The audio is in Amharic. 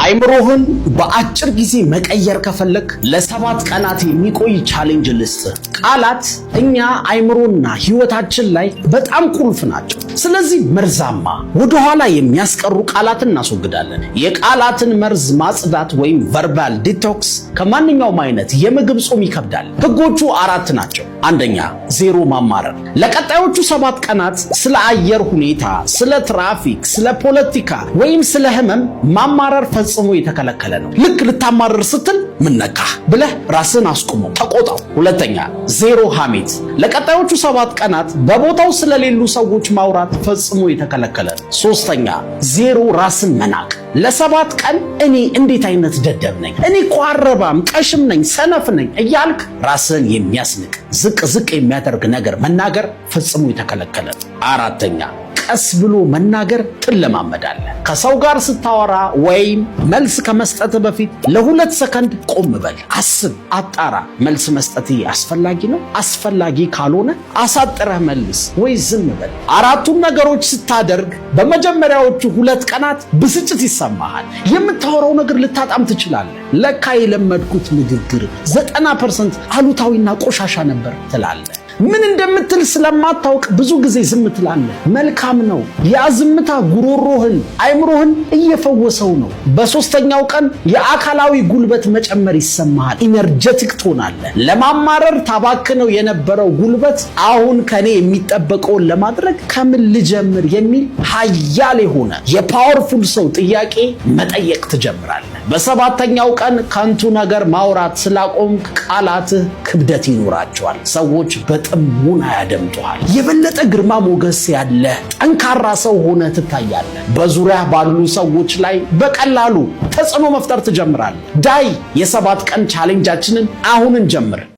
አይምሮህን በአጭር ጊዜ መቀየር ከፈለክ ለሰባት ቀናት የሚቆይ ቻሌንጅ ልስጥ። ቃላት እኛ አይምሮና ህይወታችን ላይ በጣም ቁልፍ ናቸው። ስለዚህ መርዛማ ወደኋላ የሚያስቀሩ ቃላትን እናስወግዳለን። የቃላትን መርዝ ማጽዳት ወይም ቨርባል ዲቶክስ ከማንኛውም አይነት የምግብ ጾም ይከብዳል። ህጎቹ 4 ናቸው። አንደኛ፣ ዜሮ ማማረር። ለቀጣዮቹ 7 ቀናት ስለ አየር ሁኔታ፣ ስለ ትራፊክ፣ ስለ ፖለቲካ ወይም ስለ ህመም ማማረር ፈጽሞ የተከለከለ ነው። ልክ ልታማረር ስትል ምን ነካህ ብለህ ራስን አስቁሞ ተቆጣው። ሁለተኛ፣ ዜሮ ሐሜት። ለቀጣዮቹ 7 ቀናት በቦታው ስለሌሉ ሰዎች ማውራት ፈጽሞ የተከለከለ ነው። ሶስተኛ፣ ዜሮ ራስን መናቅ። ለ7 ቀን እኔ እንዴት አይነት ደደብ ነኝ፣ እኔ እኮ አረባም ቀሽም ነኝ፣ ሰነፍ ነኝ እያልክ ራስን የሚያስንቅ ዝቅ የሚያደርግ ነገር መናገር ፈጽሞ የተከለከለ ነው። አራተኛ፣ ቀስ ብሎ መናገር ትለማመዳለህ። ከሰው ጋር ስታወራ ወይም መልስ ከመስጠት በፊት ለ2 ሰከንድ ቆም በል፣ አስብ፣ አጣራ። መልስ መስጠት አስፈላጊ ነው? አስፈላጊ ካልሆነ አሳጥረህ መልስ ወይ ዝም በል። 4ቱን ነገሮች ስታደርግ በመጀመሪያዎቹ 2 ቀናት ብስጭት ይሰማሃል። የምታወራው ነገር ልታጣም ትችላለህ። ለካ የለመድኩት ንግግር 90% አሉታዊና ቆሻሻ ነበር ትላለህ። ምን እንደምትል ስለማታውቅ ብዙ ጊዜ ዝም ትላለህ። መልካም ነው። ያ ዝምታ ጉሮሮህን፣ አይምሮህን እየፈወሰው ነው። በ3ኛው ቀን የአካላዊ ጉልበት መጨመር ይሰማሃል። ኢነርጀቲክ ትሆናለህ። ለማማረር ታባክነው የነበረው ጉልበት አሁን ከኔ የሚጠበቀውን ለማድረግ ከምን ልጀምር የሚል ኃያል የሆነ የፓወርፉል ሰው ጥያቄ መጠየቅ ትጀምራለህ። በ7ኛው ቀን ከንቱ ነገር ማውራት ስላቆምክ ቃላትህ ክብደት ይኖራቸዋል። ሰዎች በጥሞና ያደምጡሃል። የበለጠ ግርማ ሞገስ ያለህ ጠንካራ ሰው ሆነ ትታያለህ። በዙሪያ ባሉ ሰዎች ላይ በቀላሉ ተጽዕኖ መፍጠር ትጀምራለህ። ዳይ የ7 ቀን ቻሌንጃችንን አሁን እንጀምር።